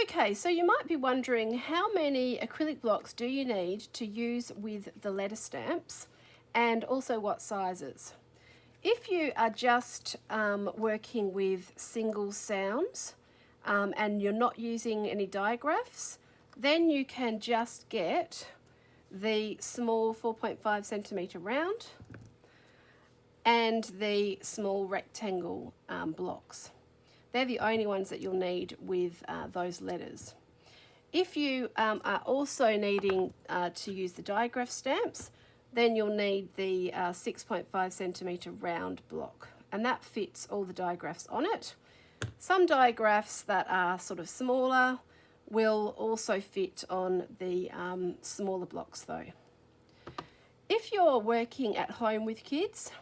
Okay, so you might be wondering how many acrylic blocks do you need to use with the letter stamps, and also what sizes. If you are just working with single sounds and you're not using any digraphs, then you can just get the small 4.5 centimetre round and the small rectangle blocks. They're the only ones that you'll need with those letters. If you are also needing to use the digraph stamps, then you'll need the 6.5 centimetre round block, and that fits all the digraphs on it. Some digraphs that are sort of smaller will also fit on the smaller blocks though. If you're working at home with kids,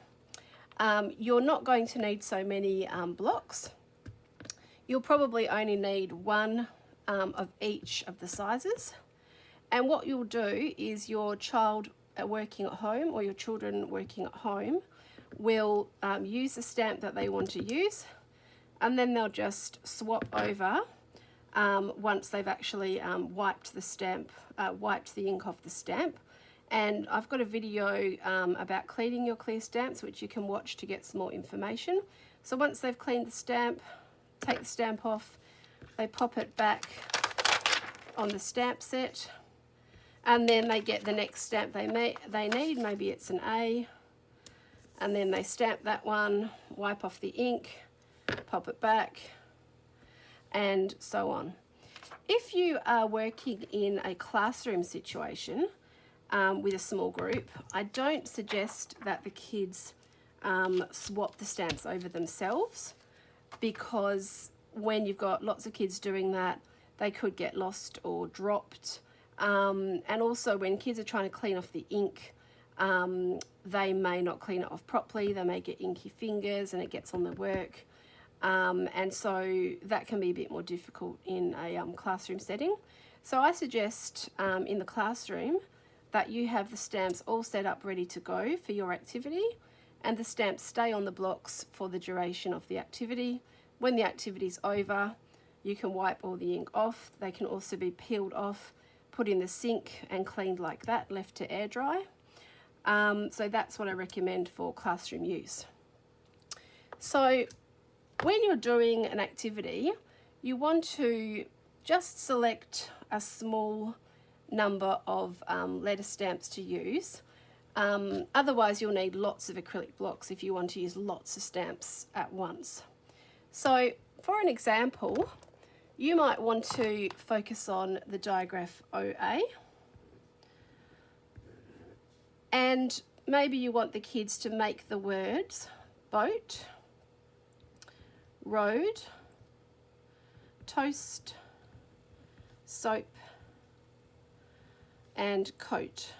you're not going to need so many blocks. You'll probably only need one of each of the sizes. And what you'll do is your child working at home, or your children working at home, will use the stamp that they want to use, and then they'll just swap over once they've actually wiped the ink off the stamp. And I've got a video about cleaning your clear stamps, which you can watch to get some more information. So once they've cleaned the stamp, take the stamp off, they pop it back on the stamp set, and then they get the next stamp they need. Maybe it's an A, and then they stamp that one, wipe off the ink, pop it back, and so on. If you are working in a classroom situation with a small group, I don't suggest that the kids swap the stamps over themselves, because when you've got lots of kids doing that, they could get lost or dropped. And also when kids are trying to clean off the ink, they may not clean it off properly. They may get inky fingers and it gets on their work. And so that can be a bit more difficult in a classroom setting. So I suggest in the classroom that you have the stamps all set up ready to go for your activity, and the stamps stay on the blocks for the duration of the activity. When the activity's over, you can wipe all the ink off. They can also be peeled off, put in the sink and cleaned like that, left to air dry. So that's what I recommend for classroom use. So when you're doing an activity, you want to just select a small number of letter stamps to use. Otherwise you'll need lots of acrylic blocks if you want to use lots of stamps at once. So for an example, you might want to focus on the digraph OA, and maybe you want the kids to make the words boat, road, toast, soap, and coat.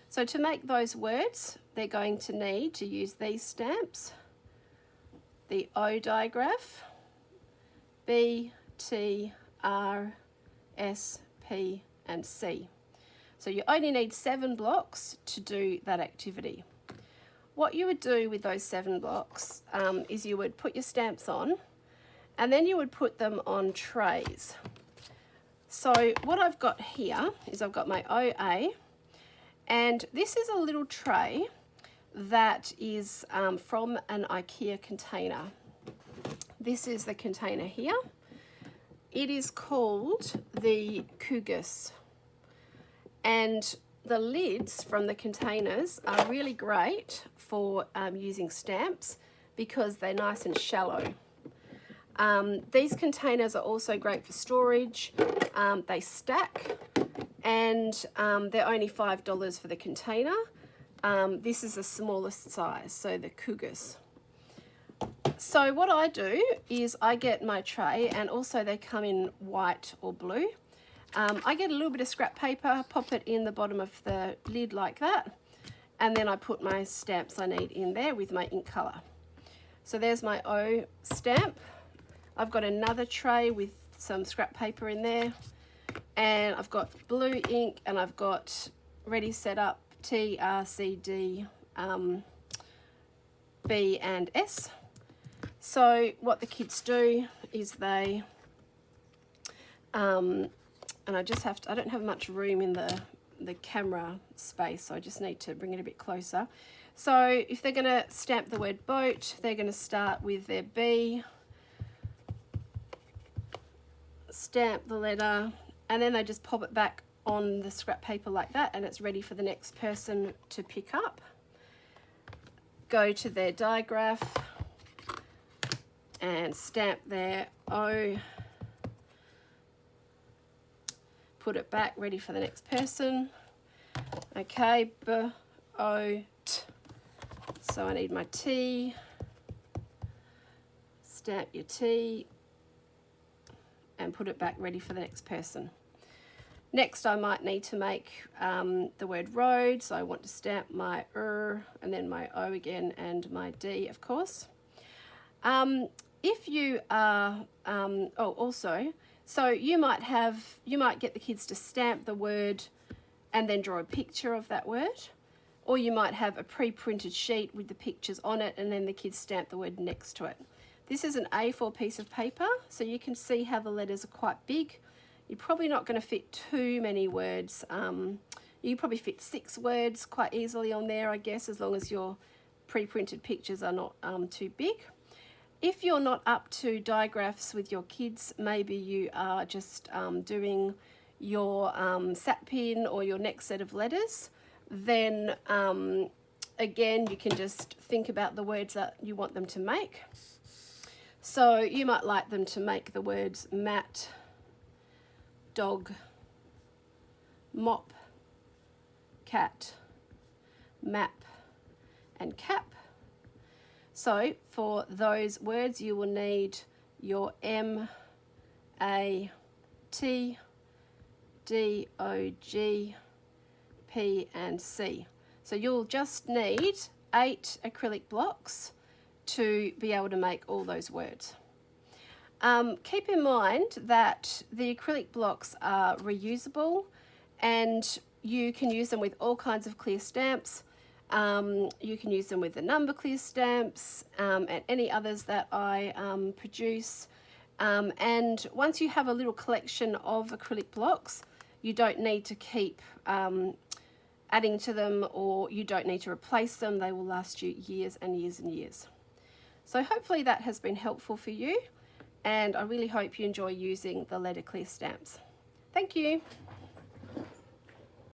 So to make those words, they're going to need to use these stamps: the O digraph, B, T, R, S, P, and C. So you only need 7 blocks to do that activity. What you would do with those 7 blocks is you would put your stamps on, and then you would put them on trays. So what I've got here is I've got my OA, and this is a little tray that is from an IKEA container. This is the container here. It is called the Cougus, and the lids from the containers are really great for using stamps because they're nice and shallow. These containers are also great for storage. They stack, and they're only $5 for the container. This is the smallest size, so the Cougus. So what I do is I get my tray, and also they come in white or blue. I get a little bit of scrap paper, pop it in the bottom of the lid like that, and then I put my stamps I need in there with my ink colour. So there's my O stamp. I've got another tray with some scrap paper in there, and I've got blue ink, and I've got ready set up T, R, C, D, B and S. So what the kids do is they And I just have to, I don't have much room in the camera space, so I just need to bring it a bit closer. So if they're going to stamp the word boat, they're going to start with their B, stamp the letter, and then they just pop it back on the scrap paper like that, and it's ready for the next person to pick up. Go to their digraph and stamp their O, put it back, ready for the next person. Okay, B, O, T. So I need my T, stamp your T, and put it back, ready for the next person. Next, I might need to make the word road, so I want to stamp my R, and then my O again, and my D, of course. If you are, so you might get the kids to stamp the word and then draw a picture of that word, or you might have a pre-printed sheet with the pictures on it, and then the kids stamp the word next to it. This is an A4 piece of paper, so you can see how the letters are quite big. You're probably not going to fit too many words. You probably fit 6 words quite easily on there, I guess, as long as your pre-printed pictures are not too big. If you're not up to digraphs with your kids, maybe you are just doing your sat pin or your next set of letters, then again, you can just think about the words that you want them to make. So you might like them to make the words mat, dog, mop, cat, map, and cap. So for those words, you will need your M, A, T, D, O, G, P, and C. So you'll just need 8 acrylic blocks to be able to make all those words. Keep in mind that the acrylic blocks are reusable, and you can use them with all kinds of clear stamps. You can use them with the number clear stamps and any others that I produce. And once you have a little collection of acrylic blocks, you don't need to keep adding to them, or you don't need to replace them. They will last you years and years and years. So hopefully that has been helpful for you, and I really hope you enjoy using the letter clear stamps. Thank you.